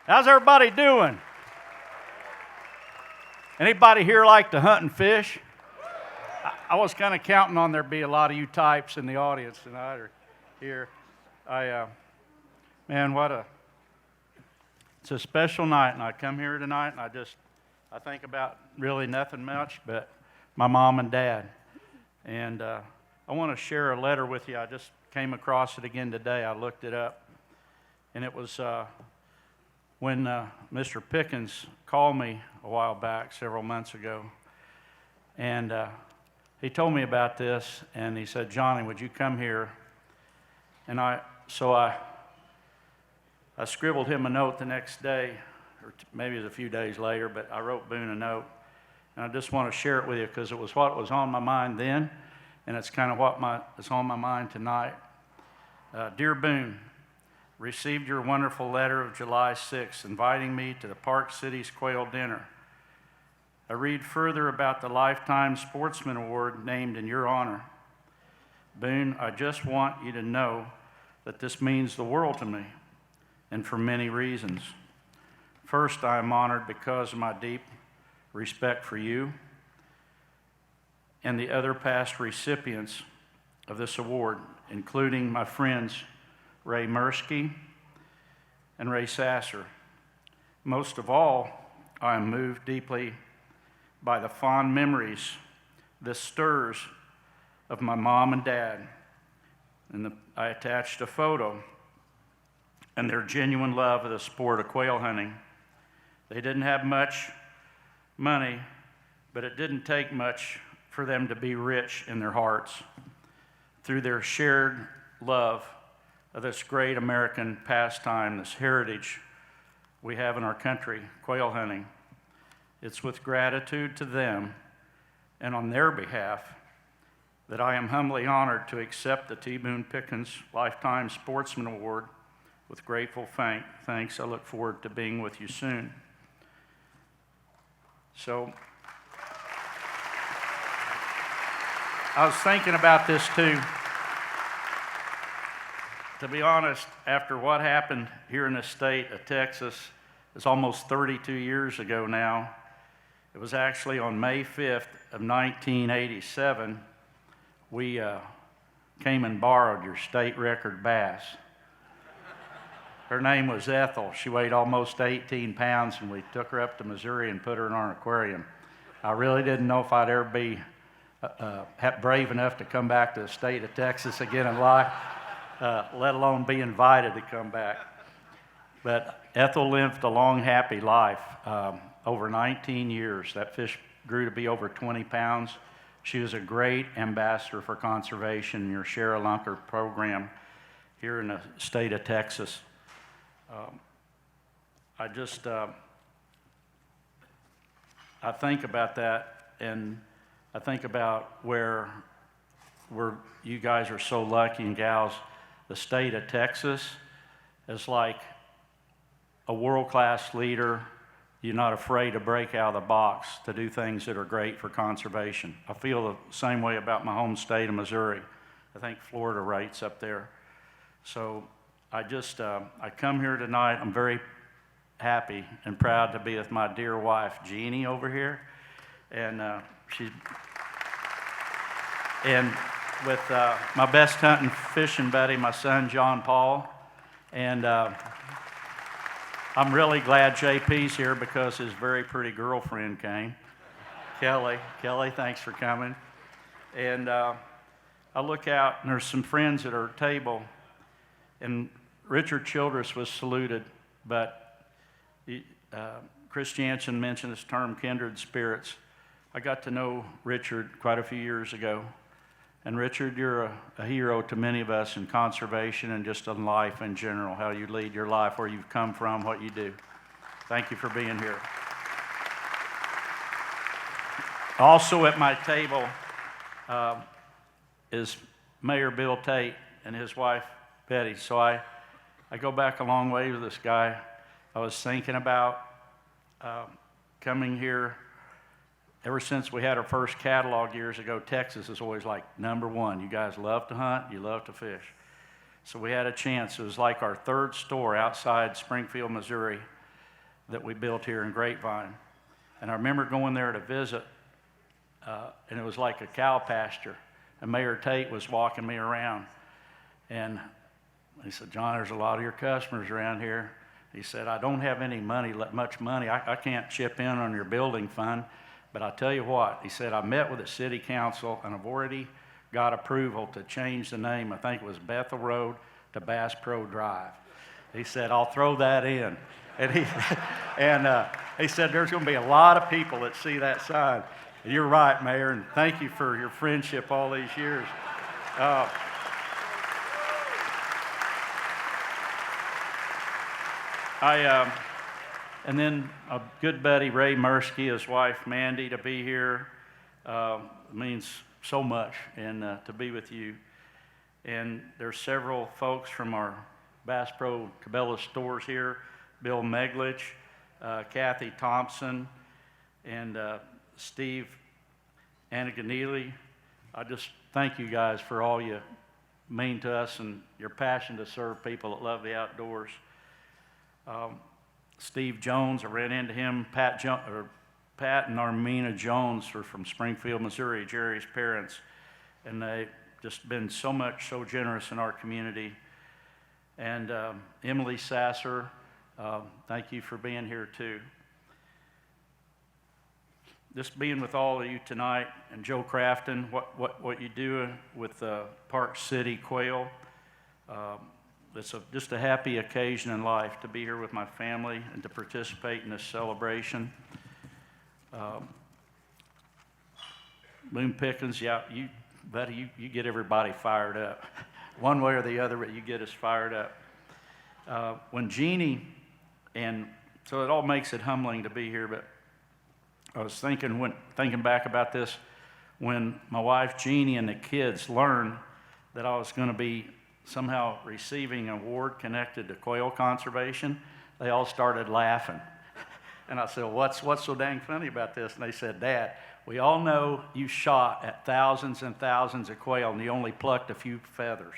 How's everybody doing? Anybody here like to hunt and fish? I was kind of counting on there be a lot of you types in the audience tonight or here. Man, it's a special night, and I come here tonight, and I think about really nothing much but my mom and dad. And I want to share a letter with you. I just came across it again today. I looked it up, and it was when Mr. Pickens called me a while back, several months ago, and he told me about this, and he said, "Johnny, would you come here?" And I scribbled him a note the next day, or maybe it was a few days later, but I wrote Boone a note, and I just want to share it with you because it was what was on my mind then, and it's kind of it's on my mind tonight. Dear Boone, received your wonderful letter of July 6th inviting me to the Park Cities Quail Dinner. I read further about the Lifetime Sportsman Award named in your honor. Boone, I just want you to know that this means the world to me, and for many reasons. First, I am honored because of my deep respect for you and the other past recipients of this award, including my friends Ray Mirsky and Ray Sasser. Most of all, I am moved deeply by the fond memories this stirs of my mom and dad. And I attached a photo and their genuine love of the sport of quail hunting. They didn't have much money, but it didn't take much for them to be rich in their hearts through their shared love of this great American pastime, this heritage we have in our country, quail hunting. It's with gratitude to them and on their behalf that I am humbly honored to accept the T. Boone Pickens Lifetime Sportsman Award. With grateful thanks, I look forward to being with you soon. So, I was thinking about this too. To be honest, after what happened here in the state of Texas, it's almost 32 years ago now. It was actually on May 5th of 1987, we came and borrowed your state record bass. Her name was Ethel. She weighed almost 18 pounds, and we took her up to Missouri and put her in our aquarium. I really didn't know if I'd ever be brave enough to come back to the state of Texas again in life, let alone be invited to come back. But Ethel lived a long, happy life. Over 19 years, that fish grew to be over 20 pounds. She was a great ambassador for conservation in your Shara Lunker program here in the state of Texas. I think about that, and I think about where you guys are so lucky, and gals. The state of Texas is like a world-class leader. You're not afraid to break out of the box to do things that are great for conservation. I feel the same way about my home state of Missouri. I think Florida rates up there. So I come here tonight. I'm very happy and proud to be with my dear wife, Jeannie, over here. And with my best hunting fishing buddy, my son, John Paul. And I'm really glad JP's here because his very pretty girlfriend came, Kelly. Kelly, thanks for coming. And I look out, and there's some friends at our table, and Richard Childress was saluted, but Chris Jansen mentioned this term, kindred spirits. I got to know Richard quite a few years ago. And Richard, you're a hero to many of us in conservation and just in life in general, how you lead your life, where you've come from, what you do. Thank you for being here. Also at my table is Mayor Bill Tate and his wife, Betty. So I go back a long way with this guy. I was thinking about coming here. Ever since we had our first catalog years ago, Texas is always like number one. You guys love to hunt, you love to fish. So we had a chance. It was like our third store outside Springfield, Missouri. that we built here in Grapevine. And I remember going there to visit, and it was like a cow pasture. And Mayor Tate was walking me around. And he said, John, there's a lot of your customers around here. He said, I don't have any money, much money. I can't chip in on your building fund. But I'll tell you what, he said, I met with the city council, and I've already got approval to change the name. I think it was Bethel Road to Bass Pro Drive. He said, I'll throw that in. And he said, there's going to be a lot of people that see that sign. And you're right, Mayor, and thank you for your friendship all these years. And then a good buddy, Ray Mursky, his wife, Mandy, to be here means so much, and to be with you. And there's several folks from our Bass Pro Cabela stores here, Bill Meglich, Kathy Thompson, and Steve Anaganili. I just thank you guys for all you mean to us and your passion to serve people that love the outdoors. Steve Jones, I ran into him. Pat and Armina Jones are from Springfield, Missouri, Jerry's parents, and they've just been so generous in our community. And Emily Sasser, thank you for being here too. Just being with all of you tonight, and Joe Crafton, what you do with Park City Quail. It's just a happy occasion in life to be here with my family and to participate in this celebration. Boone Pickens, yeah, buddy, you get everybody fired up. One way or the other, but you get us fired up. When Jeannie, and so it all makes it humbling to be here, but I was thinking back about this, when my wife Jeannie and the kids learned that I was going to be somehow receiving an award connected to quail conservation, they all started laughing. And I said, what's so dang funny about this? And they said, Dad, we all know you shot at thousands and thousands of quail and you only plucked a few feathers.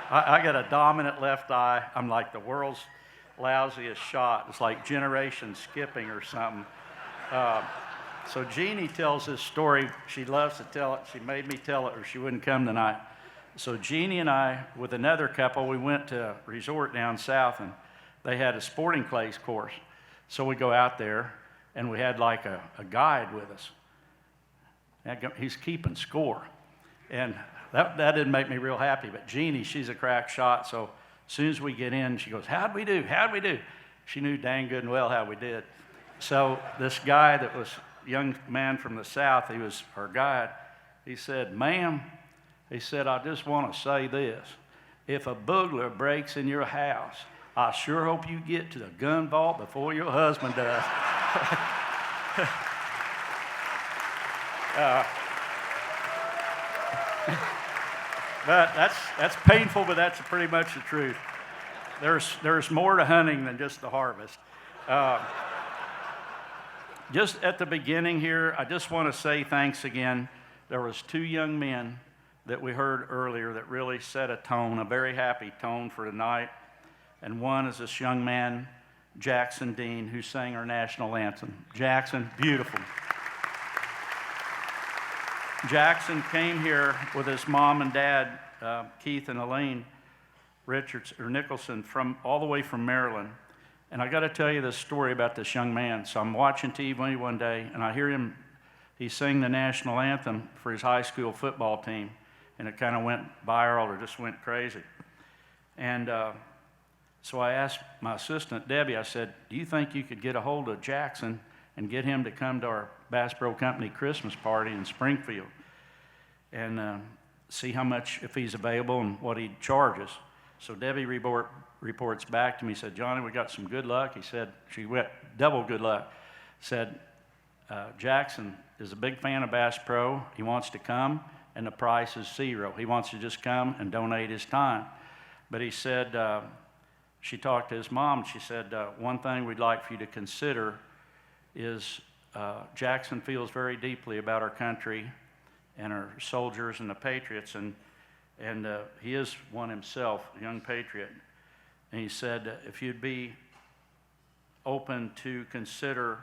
I got a dominant left eye. I'm like the world's lousiest shot. It's like generation skipping or something. So Jeannie tells this story. She loves to tell it. She made me tell it or she wouldn't come tonight. So Jeannie and I, with another couple, we went to a resort down south, and they had a sporting clays course. So we go out there, and we had like a guide with us. He's keeping score. And that didn't make me real happy, but Jeannie, she's a crack shot, so as soon as we get in, she goes, how'd we do? She knew dang good and well how we did. So this guy that was a young man from the south, he was our guide, he said, ma'am, he said, I just want to say this. If a burglar breaks in your house, I sure hope you get to the gun vault before your husband does. But that's painful, but that's pretty much the truth. There's more to hunting than just the harvest. Just at the beginning here, I just want to say thanks again. There was two young men that we heard earlier that really set a tone, a very happy tone for tonight. And one is this young man, Jackson Dean, who sang our national anthem. Jackson, beautiful. Jackson came here with his mom and dad, Keith and Elaine Nicholson, all the way from Maryland. And I got to tell you this story about this young man. So I'm watching TV one day, and I hear him, he sang the national anthem for his high school football team. And it kind of went viral or just went crazy. And so I asked my assistant, Debbie, I said, do you think you could get a hold of Jackson and get him to come to our Bass Pro Company Christmas party in Springfield and see how much, if he's available and what he charges? So Debbie reports back to me, said, Johnny, we got some good luck. He said, she went double good luck. Said, Jackson is a big fan of Bass Pro. He wants to come. And the price is zero. He wants to just come and donate his time. But he said, she talked to his mom. She said, one thing we'd like for you to consider is Jackson feels very deeply about our country and our soldiers and the patriots. And he is one himself, a young patriot. And he said, if you'd be open to consider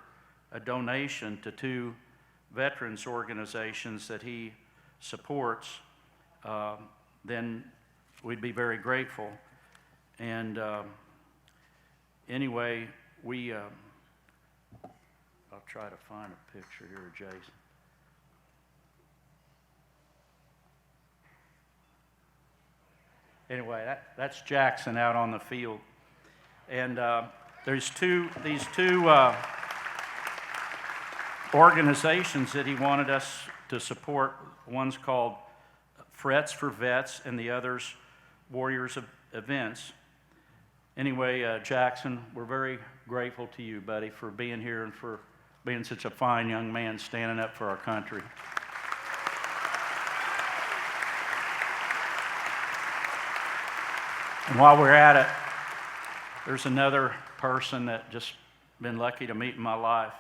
a donation to two veterans organizations that he supports, then we'd be very grateful. And anyway, I'll try to find a picture here of Jason. Anyway, that's Jackson out on the field. And there's these two organizations that he wanted us to support. One's called Frets for Vets, and the other's Warriors of Events. Anyway, Jackson, we're very grateful to you, buddy, for being here and for being such a fine young man standing up for our country. And while we're at it, there's another person that just been lucky to meet in my life.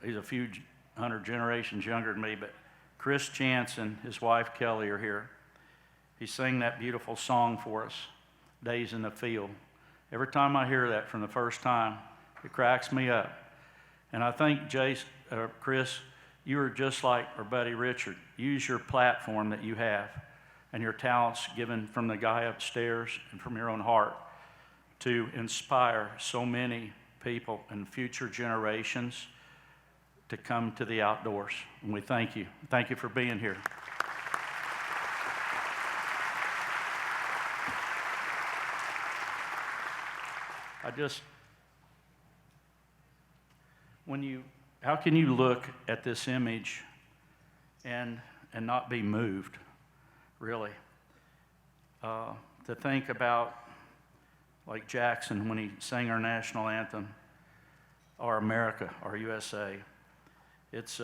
He's a few hundred generations younger than me, but Chris Chance and his wife Kelly are here. He sang that beautiful song for us, Days in the Field. Every time I hear that from the first time, it cracks me up. And I think, Chris, you are just like our buddy Richard. Use your platform that you have and your talents given from the guy upstairs and from your own heart to inspire so many people and future generations to come to the outdoors. And we thank you. Thank you for being here. How can you look at this image and not be moved, really? To think about, like Jackson, when he sang our national anthem, our America, our USA. It's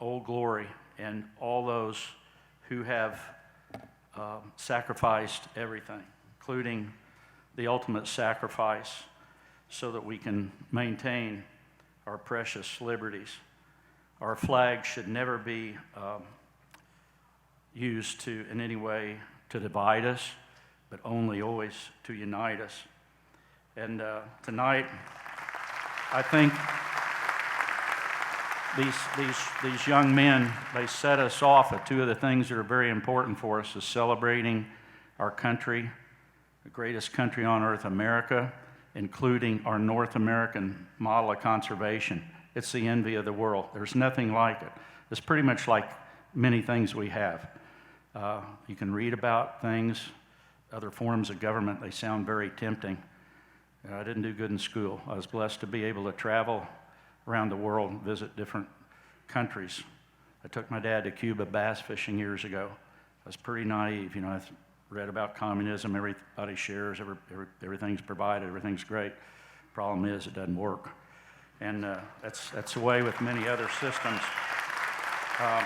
Old Glory, and all those who have sacrificed everything, including the ultimate sacrifice, so that we can maintain our precious liberties. Our flag should never be used to, in any way, to divide us, but only always to unite us. And tonight, I think these young men, they set us off at two of the things that are very important for us, is celebrating our country, the greatest country on earth, America, including our North American model of conservation. It's the envy of the world. There's nothing like it. It's pretty much like many things we have. You can read about things, other forms of government, they sound very tempting. I didn't do good in school. I was blessed to be able to travel around the world and visit different countries. I took my dad to Cuba bass fishing years ago. I was pretty naive, I read about communism, everybody shares, everything's provided, everything's great. Problem is, it doesn't work. And that's the way with many other systems. I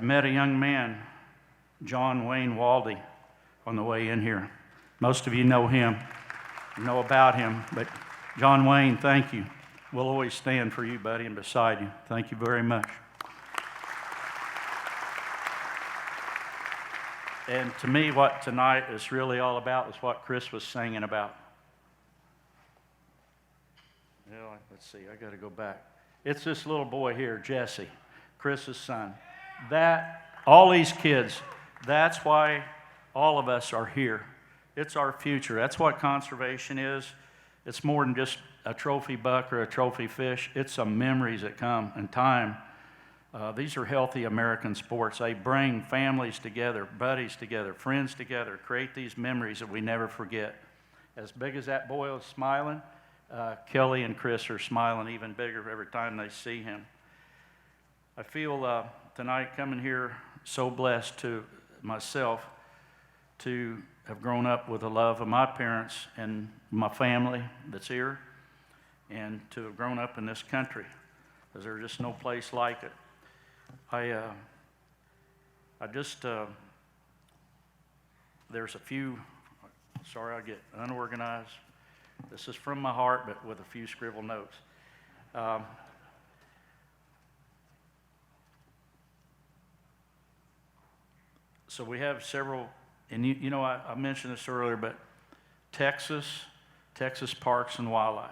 met a young man, John Wayne Waldy, on the way in here. Most of you know him, know about him, but John Wayne, thank you. We'll always stand for you, buddy, and beside you. Thank you very much. And to me, what tonight is really all about is what Chris was singing about. Let's see, I got to go back. It's this little boy here, Jesse, Chris's son. All these kids, that's why all of us are here. It's our future. That's what conservation is. It's more than just a trophy buck or a trophy fish. It's some memories that come in time. These are healthy American sports. They bring families together, buddies together, friends together, create these memories that we never forget. As big as that boy is smiling, Kelly and Chris are smiling even bigger every time they see him. I feel tonight coming here so blessed to myself to have grown up with the love of my parents and my family that's here, and to have grown up in this country, because there's just no place like it. There's a few, sorry I get unorganized. This is from my heart, but with a few scribbled notes. So we have several, and I mentioned this earlier, but Texas Parks and Wildlife.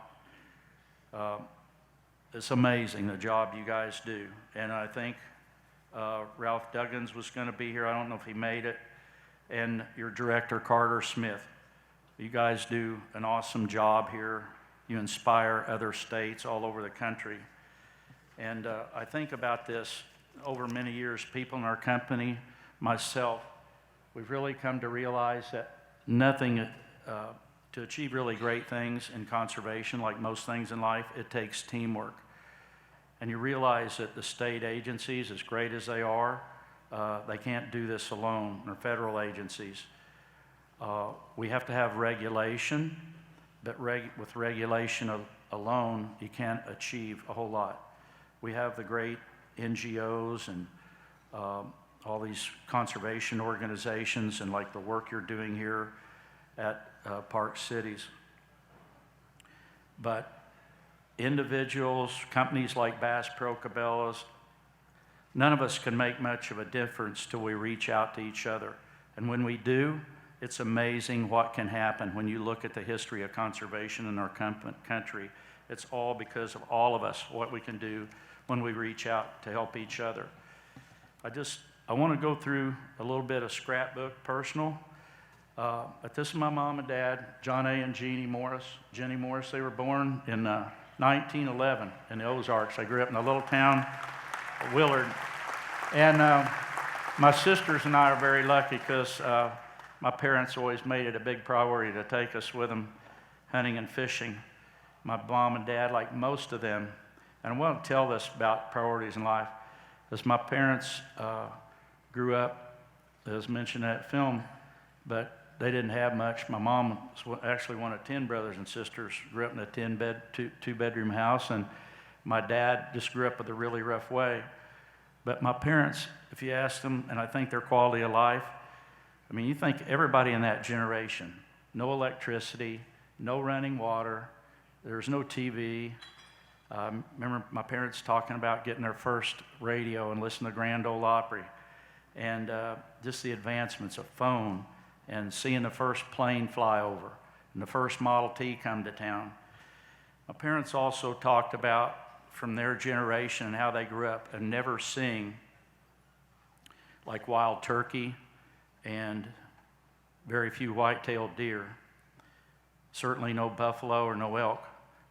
It's amazing the job you guys do. And I think Ralph Duggins was going to be here. I don't know if he made it. And your director, Carter Smith. You guys do an awesome job here. You inspire other states all over the country. And I think about this over many years, people in our company, myself, we've really come to realize that nothing, to achieve really great things in conservation, like most things in life, it takes teamwork. And you realize that the state agencies, as great as they are, they can't do this alone, or federal agencies. We have to have regulation, but with regulation alone, you can't achieve a whole lot. We have the great NGOs and all these conservation organizations and like the work you're doing here at Park Cities. But individuals, companies like Bass Pro Cabela's, none of us can make much of a difference till we reach out to each other. And when we do, it's amazing what can happen when you look at the history of conservation in our country. It's all because of all of us, what we can do when we reach out to help each other. I want to go through a little bit of scrapbook personal. But this is my mom and dad, John A. and Jenny Morris. They were born in 1911 in the Ozarks. They grew up in a little town, Willard. And my sisters and I are very lucky because my parents always made it a big priority to take us with them hunting and fishing. My mom and dad, like most of them, and I want to tell this about priorities in life, because my parents grew up, as mentioned in that film, but they didn't have much. My mom was actually one of 10 brothers and sisters, grew up in a two-bedroom house, and my dad just grew up with a really rough way. But my parents, if you ask them, and I think their quality of life, I mean, you think everybody in that generation, no electricity, no running water, there's no TV. Remember my parents talking about getting their first radio and listening to Grand Ole Opry, and just the advancements of phone, and seeing the first plane fly over, and the first Model T come to town. My parents also talked about, from their generation and how they grew up, and never seeing like wild turkey and very few white-tailed deer, certainly no buffalo or no elk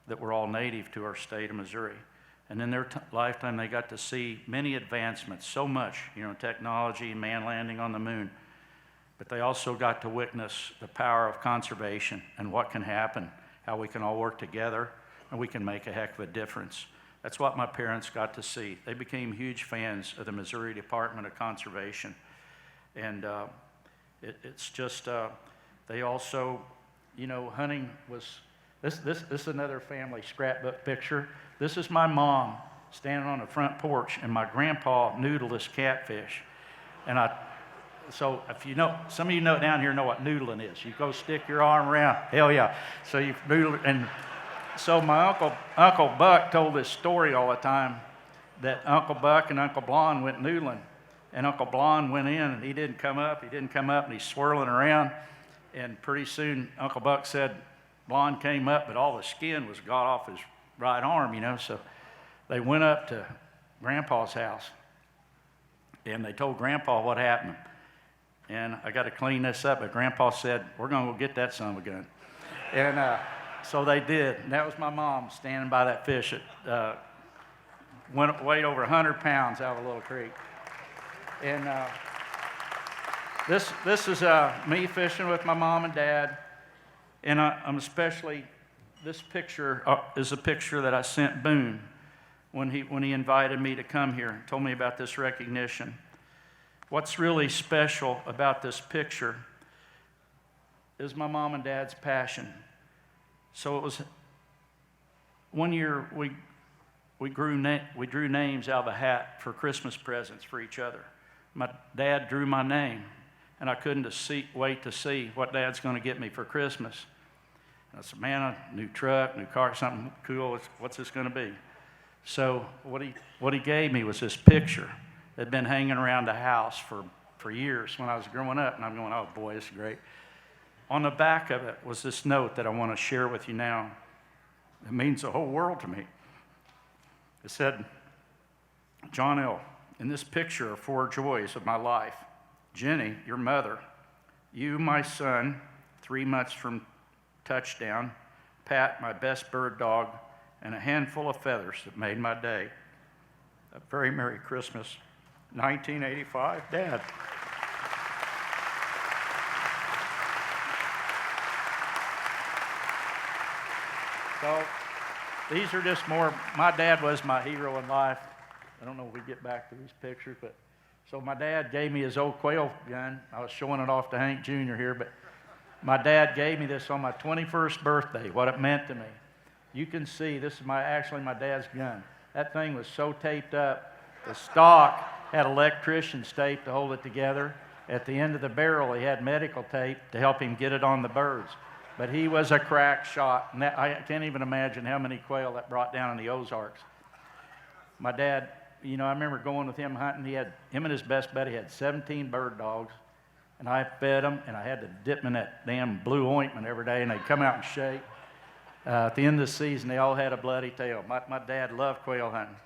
that were all native to our state of Missouri. And in their lifetime, they got to see many advancements, so much, technology, man landing on the moon. But they also got to witness the power of conservation and what can happen, how we can all work together, and we can make a heck of a difference. That's what my parents got to see. They became huge fans of the Missouri Department of Conservation. And it's just, they also, hunting was, this is another family scrapbook picture. This is my mom standing on the front porch, and my grandpa noodled this catfish. And so if some of you know down here know what noodling is. You go stick your arm around, hell yeah. So you noodle, and so my Uncle Buck told this story all the time, that Uncle Buck and Uncle Blonde went noodling, and Uncle Blonde went in, and he didn't come up, and he's swirling around, and pretty soon Uncle Buck said Blonde came up, but all the skin was got off his right arm, so they went up to Grandpa's house, and they told Grandpa what happened. And I got to clean this up, but Grandpa said, we're going to go get that son of a gun. And so they did. And that was my mom standing by that fish. It weighed over 100 pounds out of a little creek. And this is me fishing with my mom and dad. And I'm especially, this picture is a picture that I sent Boone when he invited me to come here, told me about this recognition. What's really special about this picture is my mom and dad's passion. So it was one year we drew names out of a hat for Christmas presents for each other. My dad drew my name, and I couldn't wait to see what Dad's going to get me for Christmas. And I said, man, a new truck, new car, something cool. What's this going to be? So what he gave me was this picture that had been hanging around the house for years when I was growing up, and I'm going, oh boy, this is great. On the back of it was this note that I want to share with you now. It means the whole world to me. It said, John L., in this picture are 4 joys of my life. Jenny, your mother. You, my son, 3 months from touchdown. Pat, my best bird dog, and a handful of feathers that made my day. A very Merry Christmas, 1985, Dad. So these are just more, my dad was my hero in life. I don't know if we get back to these pictures, but so my dad gave me his old quail gun. I was showing it off to Hank Jr. here, but my dad gave me this on my 21st birthday, what it meant to me. You can see, this is actually my dad's gun. That thing was so taped up, the stock had electrician's tape to hold it together. At the end of the barrel, he had medical tape to help him get it on the birds. But he was a crack shot, and I can't even imagine how many quail that brought down in the Ozarks. My dad, you know, I remember going with him hunting. Him and his best buddy had 17 bird dogs, and I fed them, and I had to dip them in that damn blue ointment every day, and they'd come out and shake. At the end of the season, they all had a bloody tail. My dad loved quail hunting.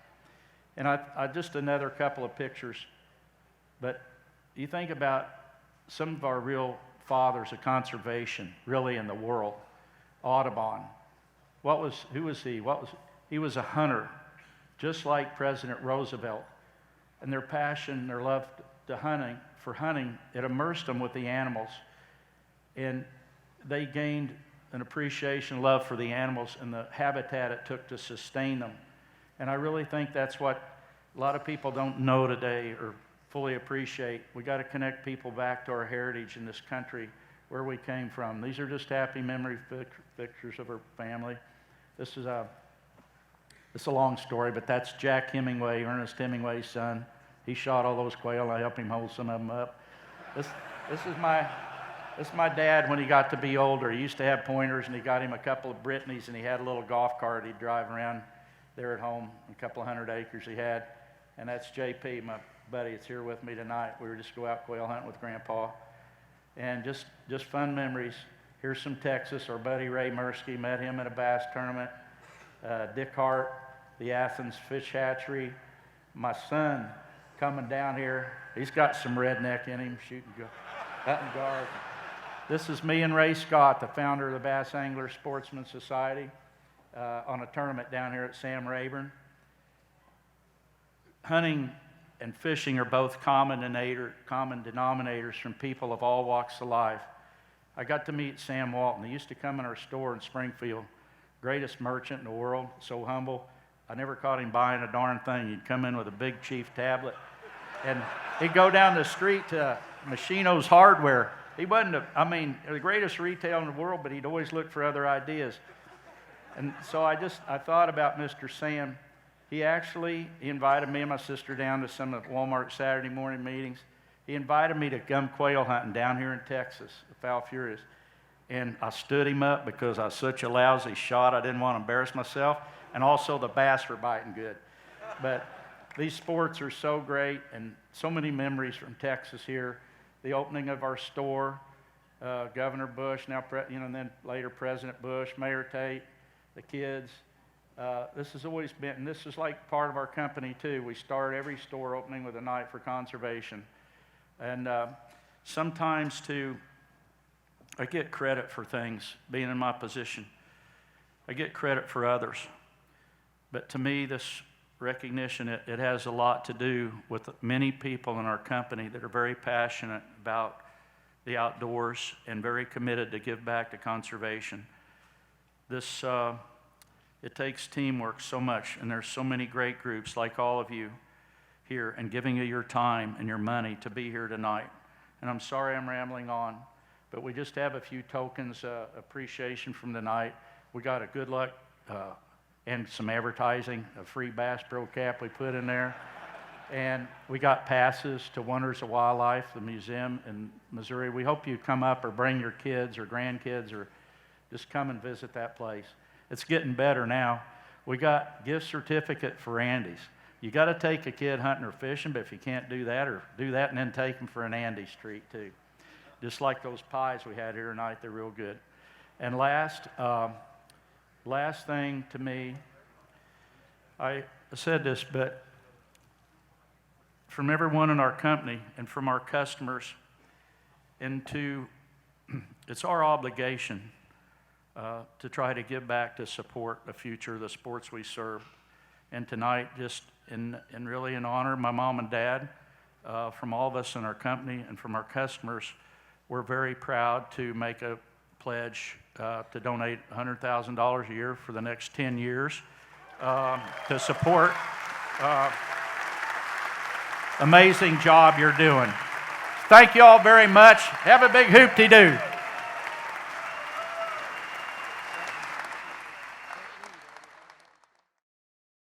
And I just another couple of pictures. But you think about some of our real fathers of conservation, really in the world. Audubon. Who was he? He was a hunter, just like President Roosevelt. And their passion, their love for hunting, it immersed them with the animals. And they gained an appreciation, love for the animals and the habitat it took to sustain them. And I really think that's what a lot of people don't know today or fully appreciate. We got to connect people back to our heritage in this country, where we came from. These are just happy memory pictures of our family. This is a long story, but that's Jack Hemingway, Ernest Hemingway's son. He shot all those quail, and I helped him hold some of them up. This is my dad when he got to be older. He used to have pointers, and he got him a couple of Britneys, and he had a little golf cart he'd drive around there at home, a couple of 100 acres he had. And that's JP, my buddy that's here with me tonight. We were just go out quail hunting with Grandpa. And just fun memories. Here's some Texas. Our buddy Ray Mursky, met him at a bass tournament. Dick Hart, the Athens Fish Hatchery. My son coming down here. He's got some redneck in him, hunting guard. This is me and Ray Scott, the founder of the Bass Angler Sportsman Society, on a tournament down here at Sam Rayburn. Hunting and fishing are both common denominators from people of all walks of life. I got to meet Sam Walton. He used to come in our store in Springfield, greatest merchant in the world, so humble. I never caught him buying a darn thing. He'd come in with a Big Chief tablet, and he'd go down the street to Machino's Hardware. He wasn't, the greatest retail in the world, but he'd always look for other ideas. And so I thought about Mr. Sam. He invited me and my sister down to some of Walmart Saturday morning meetings. He invited me to come quail hunting down here in Texas, the Foul Furious. And I stood him up because I was such a lousy shot. I didn't want to embarrass myself. And also the bass were biting good. But these sports are so great, and so many memories from Texas here. The opening of our store, Governor Bush, and then later President Bush, Mayor Tate, the kids. This has always been, and this is like part of our company too. We start every store opening with a night for conservation. And sometimes too, I get credit for things, being in my position. I get credit for others. But to me, this recognition, it has a lot to do with many people in our company that are very passionate about the outdoors and very committed to give back to conservation. It takes teamwork so much, and there's so many great groups like all of you here and giving you your time and your money to be here tonight. And I'm sorry I'm rambling on, but we just have a few tokens, appreciation from the night. We got a good luck and some advertising, a free Bass Pro cap we put in there. And we got passes to Wonders of Wildlife, the museum in Missouri. We hope you come up or bring your kids or grandkids or just come and visit that place. It's getting better now. We got gift certificate for Andy's. You got to take a kid hunting or fishing, but if you can't do that, or do that and then take them for an Andy's treat too. just like those pies we had here tonight. They're real good. And last thing to me, I said this, but from everyone in our company and from our customers, it's our obligation to try to give back to support the future of the sports we serve. And tonight, just really in honor of my mom and dad, from all of us in our company and from our customers, we're very proud to make a pledge to donate $100,000 a year for the next 10 years to support amazing job you're doing. Thank you all very much. Have a big hoop-de-doo.